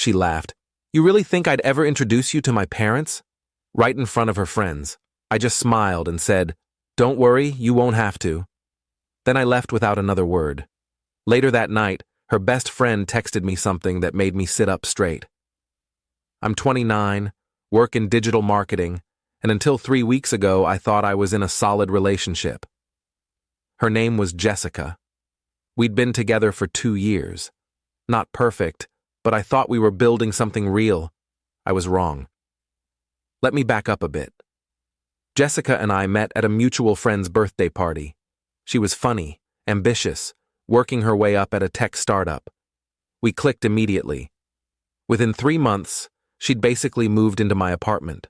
She laughed. You really think I'd ever introduce you to my parents? Right in front of her friends. I just smiled and said, Don't worry, you won't have to. Then I left without another word. Later that night, her best friend texted me something that made me sit up straight. I'm 29, work in digital marketing, and until 3 weeks ago I thought I was in a solid relationship. Her name was Jessica. We'd been together for 2 years. Not perfect, but I thought we were building something real. I was wrong. Let me back up a bit. Jessica and I met at a mutual friend's birthday party. She was funny, ambitious, working her way up at a tech startup. We clicked immediately. Within 3 months, she'd basically moved into my apartment.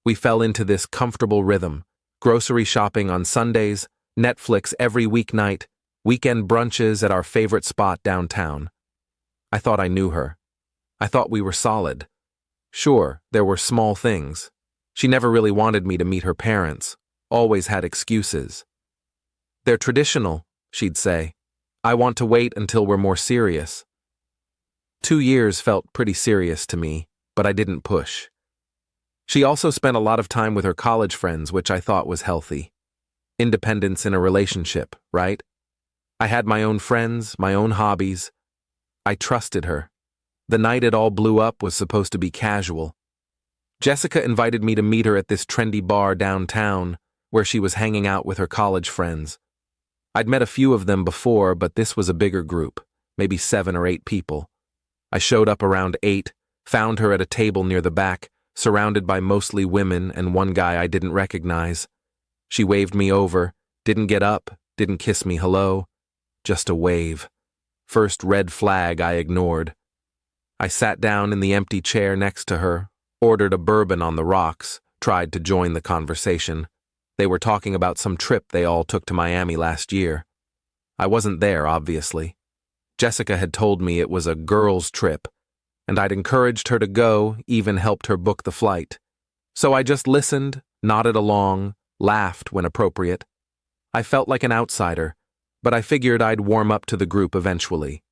We fell into this comfortable rhythm, grocery shopping on Sundays, Netflix every weeknight, weekend brunches at our favorite spot downtown. I thought I knew her. I thought we were solid. Sure, there were small things. She never really wanted me to meet her parents, always had excuses. They're traditional, she'd say. I want to wait until we're more serious. 2 years felt pretty serious to me, but I didn't push. She also spent a lot of time with her college friends, which I thought was healthy. Independence in a relationship, right? I had my own friends, my own hobbies. I trusted her. The night it all blew up was supposed to be casual. Jessica invited me to meet her at this trendy bar downtown, where she was hanging out with her college friends. I'd met a few of them before, but this was a bigger group, maybe 7 or 8 people. I showed up around 8, found her at a table near the back, surrounded by mostly women and one guy I didn't recognize. She waved me over, didn't get up, didn't kiss me hello, just a wave. First red flag I ignored. I sat down in the empty chair next to her, ordered a bourbon on the rocks, tried to join the conversation. They were talking about some trip they all took to Miami last year. I wasn't there, obviously. Jessica had told me it was a girls' trip, and I'd encouraged her to go, even helped her book the flight. So I just listened, nodded along, laughed when appropriate. I felt like an outsider, but I figured I'd warm up to the group eventually.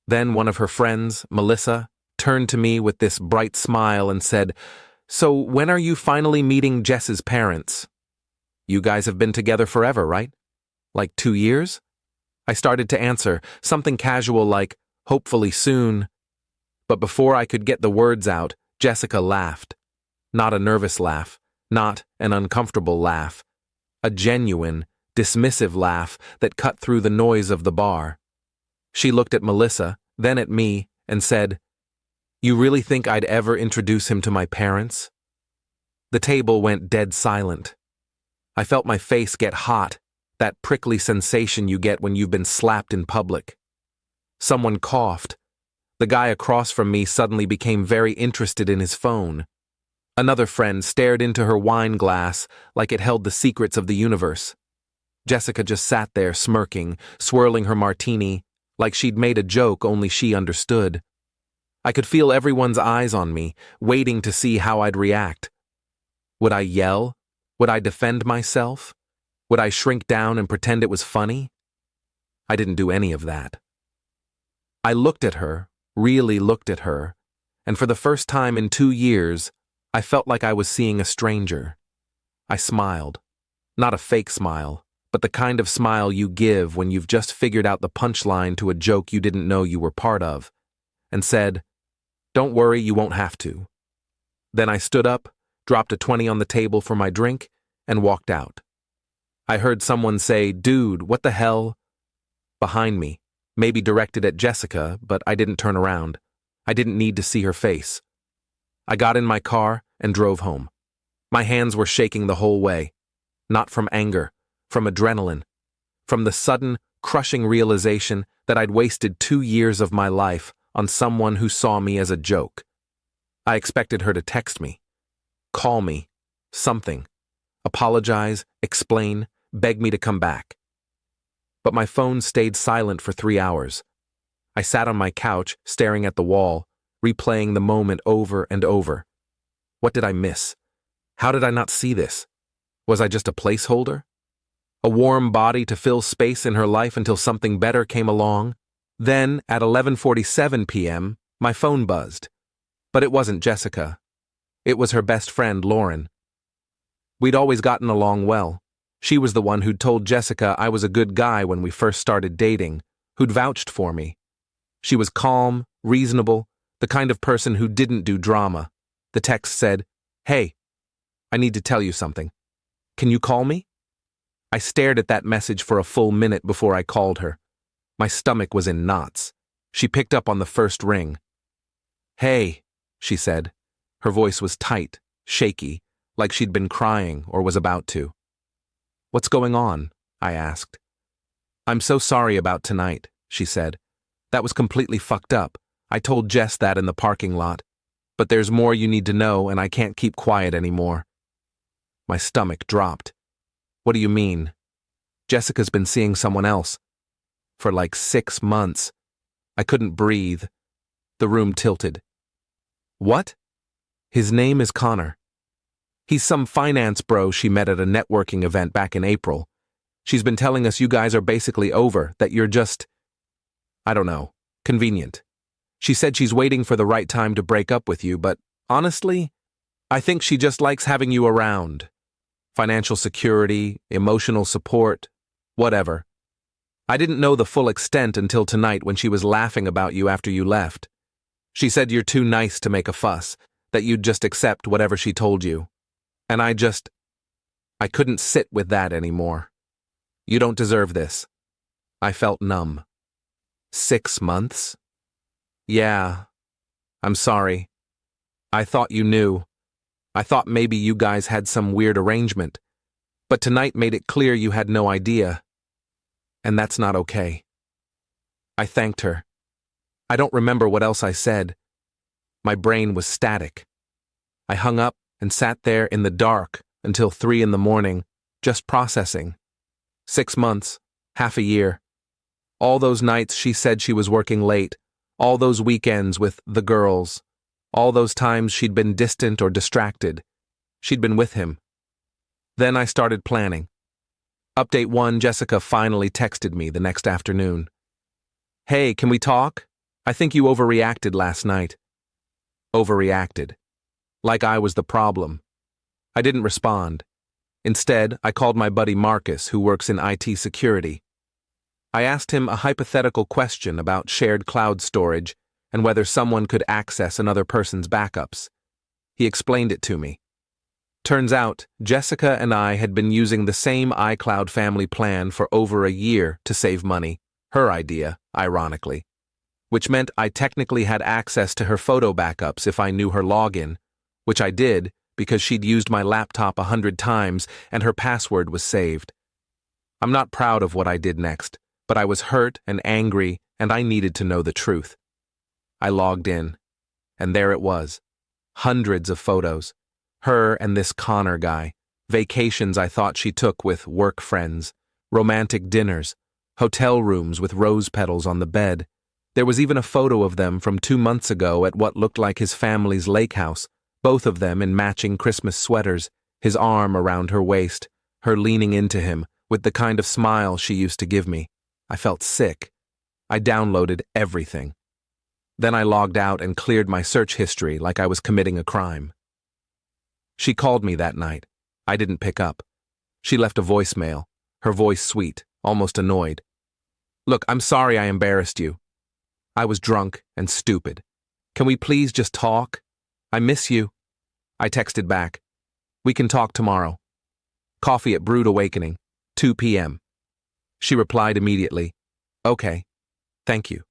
Then one of her friends, Melissa, turned to me with this bright smile and said, So when are you finally meeting Jess's parents? You guys have been together forever, right? Like 2 years? I started to answer, something casual like, hopefully soon. But before I could get the words out, Jessica laughed. Not a nervous laugh, not an uncomfortable laugh. A genuine, dismissive laugh that cut through the noise of the bar. She looked at Melissa, then at me, and said, You really think I'd ever introduce him to my parents? The table went dead silent. I felt my face get hot, that prickly sensation you get when you've been slapped in public. Someone coughed. The guy across from me suddenly became very interested in his phone. Another friend stared into her wine glass like it held the secrets of the universe. Jessica just sat there smirking, swirling her martini, like she'd made a joke only she understood. I could feel everyone's eyes on me, waiting to see how I'd react. Would I yell? Would I defend myself? Would I shrink down and pretend it was funny? I didn't do any of that. I looked at her, really looked at her, and for the first time in 2 years, I felt like I was seeing a stranger. I smiled. Not a fake smile, but the kind of smile you give when you've just figured out the punchline to a joke you didn't know you were part of, and said, Don't worry, you won't have to. Then I stood up, dropped a 20 on the table for my drink, and walked out. I heard someone say, Dude, what the hell? Behind me, maybe directed at Jessica, but I didn't turn around. I didn't need to see her face. I got in my car and drove home. My hands were shaking the whole way. Not from anger, from adrenaline, from the sudden, crushing realization that I'd wasted 2 years of my life on someone who saw me as a joke. I expected her to text me, call me, something, apologize, explain, beg me to come back. But my phone stayed silent for 3 hours. I sat on my couch, staring at the wall, replaying the moment over and over. What did I miss? How did I not see this? Was I just a placeholder? A warm body to fill space in her life until something better came along? Then, at 11:47 p.m., my phone buzzed. But it wasn't Jessica. It was her best friend, Lauren. We'd always gotten along well. She was the one who'd told Jessica I was a good guy when we first started dating, who'd vouched for me. She was calm, reasonable, the kind of person who didn't do drama. The text said, "Hey, I need to tell you something. Can you call me?" I stared at that message for a full minute before I called her. My stomach was in knots. She picked up on the first ring. "Hey," she said. Her voice was tight, shaky, like she'd been crying or was about to. "What's going on?" I asked. "I'm so sorry about tonight," she said. "That was completely fucked up. I told Jess that in the parking lot. But there's more you need to know, and I can't keep quiet anymore." My stomach dropped. "What do you mean?" "Jessica's been seeing someone else. For like 6 months. I couldn't breathe. The room tilted. "What?" "His name is Connor. He's some finance bro she met at a networking event back in April. She's been telling us you guys are basically over, that you're just, I don't know, convenient. She said she's waiting for the right time to break up with you, but honestly, I think she just likes having you around. Financial security, emotional support, whatever. I didn't know the full extent until tonight when she was laughing about you after you left. She said you're too nice to make a fuss, that you'd just accept whatever she told you. And I couldn't sit with that anymore. You don't deserve this." I felt numb. 6 months? Yeah. I'm sorry. I thought you knew. I thought maybe you guys had some weird arrangement. But tonight made it clear you had no idea. And that's not okay. I thanked her. I don't remember what else I said. My brain was static. I hung up and sat there in the dark until 3 in the morning, just processing. 6 months, half a year. All those nights she said she was working late, all those weekends with the girls, all those times she'd been distant or distracted. She'd been with him. Then I started planning. Update 1, Jessica finally texted me the next afternoon. "Hey, can we talk? I think you overreacted last night." Overreacted. Like I was the problem. I didn't respond. Instead, I called my buddy Marcus, who works in IT security. I asked him a hypothetical question about shared cloud storage and whether someone could access another person's backups. He explained it to me. Turns out, Jessica and I had been using the same iCloud family plan for over a year to save money, her idea, ironically, which meant I technically had access to her photo backups if I knew her login, which I did because she'd used my laptop 100 times and her password was saved. I'm not proud of what I did next, but I was hurt and angry and I needed to know the truth. I logged in, and there it was. Hundreds of photos. Her and this Connor guy. Vacations I thought she took with work friends. Romantic dinners. Hotel rooms with rose petals on the bed. There was even a photo of them from 2 months ago at what looked like his family's lake house, both of them in matching Christmas sweaters, his arm around her waist, her leaning into him with the kind of smile she used to give me. I felt sick. I downloaded everything. Then I logged out and cleared my search history like I was committing a crime. She called me that night. I didn't pick up. She left a voicemail, her voice sweet, almost annoyed. "Look, I'm sorry I embarrassed you. I was drunk and stupid. Can we please just talk? I miss you." I texted back. "We can talk tomorrow. Coffee at Brewed Awakening, 2 p.m. She replied immediately, "Okay, thank you.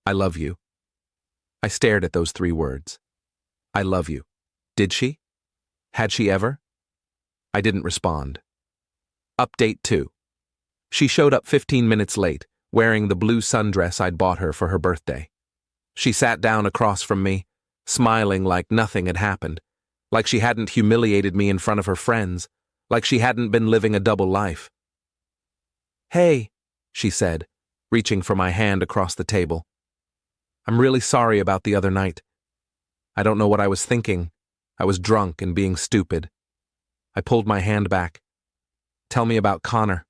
I love you." I stared at those 3 words. I love you. Did she? Had she ever? I didn't respond. Update 2. She showed up 15 minutes late, wearing the blue sundress I'd bought her for her birthday. She sat down across from me, smiling like nothing had happened, like she hadn't humiliated me in front of her friends, like she hadn't been living a double life. "Hey," she said, reaching for my hand across the table. "I'm really sorry about the other night. I don't know what I was thinking. I was drunk and being stupid." I pulled my hand back. "Tell me about Connor."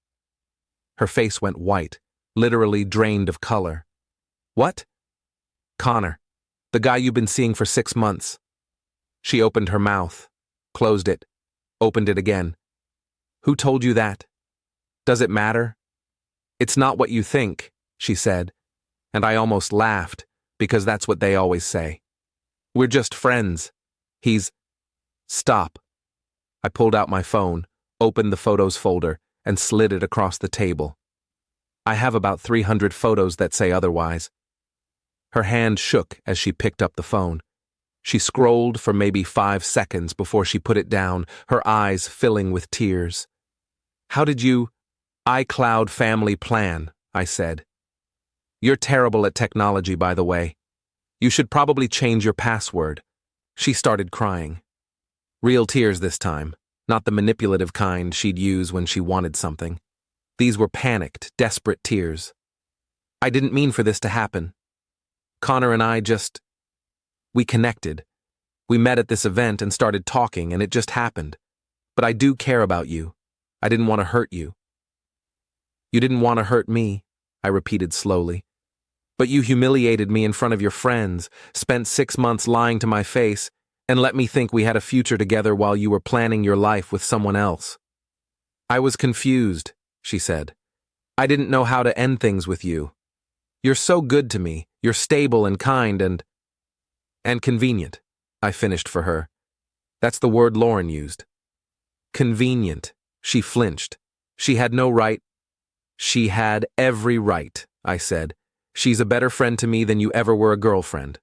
Her face went white, literally drained of color. "What?" "Connor. The guy you've been seeing for 6 months. She opened her mouth, closed it, opened it again. Who told you that? Does it matter? It's not what you think, she said, and I almost laughed because that's what they always say. We're just friends. Stop. I pulled out my phone, opened the photos folder, and slid it across the table. I have about 300 photos that say otherwise. Her hand shook as she picked up the phone. She scrolled for maybe 5 seconds before she put it down, her eyes filling with tears. How did you iCloud family plan? I said. You're terrible at technology, by the way. You should probably change your password. She started crying. Real tears this time, not the manipulative kind she'd use when she wanted something. These were panicked, desperate tears. I didn't mean for this to happen. Connor and I we connected. We met at this event and started talking, and it just happened. But I do care about you. I didn't want to hurt you. You didn't want to hurt me, I repeated slowly. But you humiliated me in front of your friends, spent 6 months lying to my face, and let me think we had a future together while you were planning your life with someone else. I was confused, she said. I didn't know how to end things with you. You're so good to me. You're stable and kind and convenient, I finished for her. That's the word Lauren used. Convenient. She flinched. She had no right. She had every right, I said. She's a better friend to me than you ever were a girlfriend.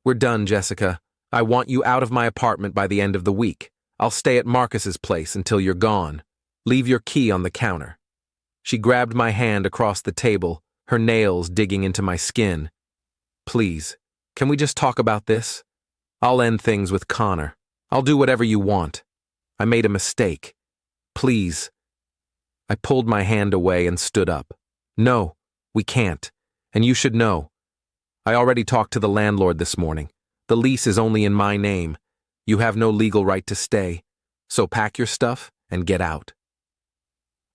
We're done, Jessica. I want you out of my apartment by the end of the week. I'll stay at Marcus's place until you're gone. Leave your key on the counter. She grabbed my hand across the table, her nails digging into my skin. Please, can we just talk about this? I'll end things with Connor. I'll do whatever you want. I made a mistake. Please. I pulled my hand away and stood up. No, we can't. And you should know. I already talked to the landlord this morning. The lease is only in my name. You have no legal right to stay. So pack your stuff and get out.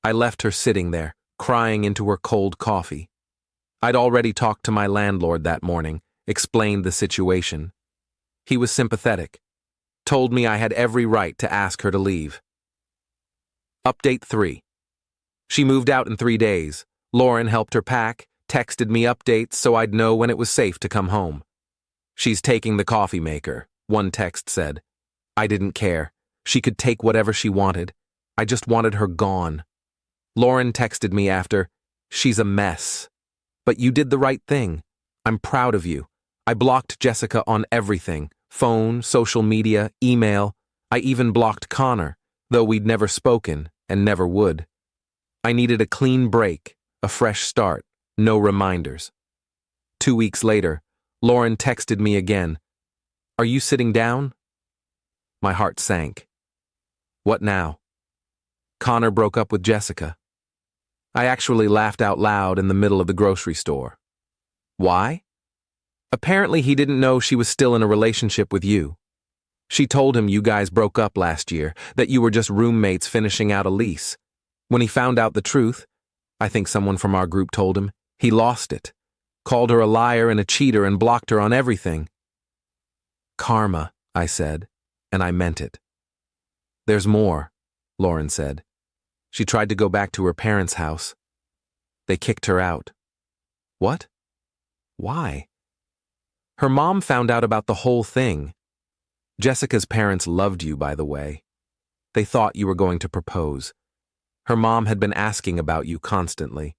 I left her sitting there, crying into her cold coffee. I'd already talked to my landlord that morning, explained the situation. He was sympathetic, told me I had every right to ask her to leave. Update 3. She moved out in 3 days. Lauren helped her pack, texted me updates so I'd know when it was safe to come home. She's taking the coffee maker, one text said. I didn't care. She could take whatever she wanted. I just wanted her gone. Lauren texted me after, she's a mess. But you did the right thing. I'm proud of you. I blocked Jessica on everything, phone, social media, email. I even blocked Connor, though we'd never spoken and never would. I needed a clean break, a fresh start, no reminders. 2 weeks later, Lauren texted me again. Are you sitting down? My heart sank. What now? Connor broke up with Jessica. I actually laughed out loud in the middle of the grocery store. Why? Apparently he didn't know she was still in a relationship with you. She told him you guys broke up last year, that you were just roommates finishing out a lease. When he found out the truth, I think someone from our group told him, he lost it. Called her a liar and a cheater and blocked her on everything. Karma, I said, and I meant it. There's more, Lauren said. She tried to go back to her parents' house. They kicked her out. What? Why? Her mom found out about the whole thing. Jessica's parents loved you, by the way. They thought you were going to propose. Her mom had been asking about you constantly.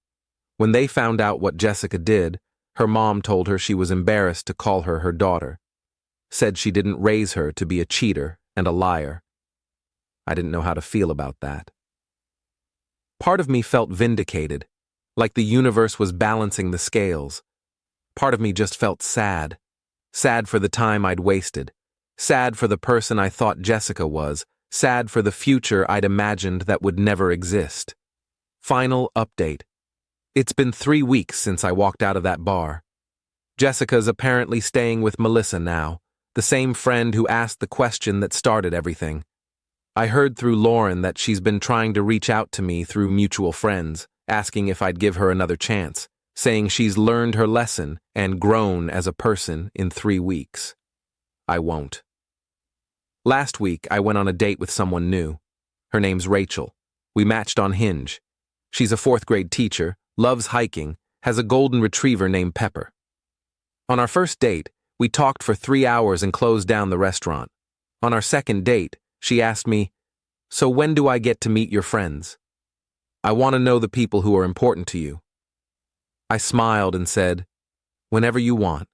When they found out what Jessica did, her mom told her she was embarrassed to call her her daughter. Said she didn't raise her to be a cheater and a liar. I didn't know how to feel about that. Part of me felt vindicated, like the universe was balancing the scales. Part of me just felt sad. Sad for the time I'd wasted. Sad for the person I thought Jessica was. Sad for the future I'd imagined that would never exist. Final update. It's been 3 weeks since I walked out of that bar. Jessica's apparently staying with Melissa now, the same friend who asked the question that started everything. I heard through Lauren that she's been trying to reach out to me through mutual friends, asking if I'd give her another chance, saying she's learned her lesson and grown as a person in 3 weeks. I won't. Last week, I went on a date with someone new. Her name's Rachel. We matched on Hinge. She's a 4th-grade teacher, loves hiking, has a golden retriever named Pepper. On our first date, we talked for 3 hours and closed down the restaurant. On our second date, she asked me, "So when do I get to meet your friends? I want to know the people who are important to you." I smiled and said, "Whenever you want."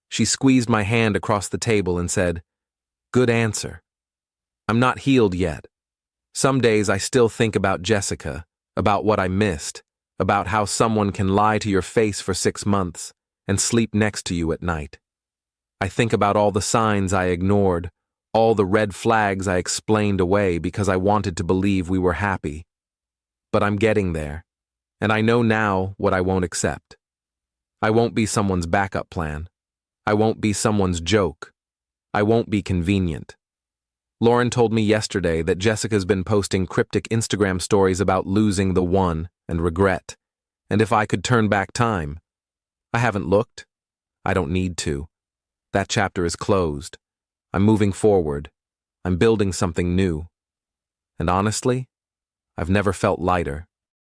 She squeezed my hand across the table and said, "Good answer." I'm not healed yet. Some days I still think about Jessica, about what I missed, about how someone can lie to your face for 6 months and sleep next to you at night. I think about all the signs I ignored, all the red flags I explained away because I wanted to believe we were happy. But I'm getting there, and I know now what I won't accept. I won't be someone's backup plan. I won't be someone's joke. I won't be convenient. Lauren told me yesterday that Jessica's been posting cryptic Instagram stories about losing the one and regret, and if I could turn back time. I haven't looked. I don't need to. That chapter is closed. I'm moving forward. I'm building something new. And honestly, I've never felt lighter.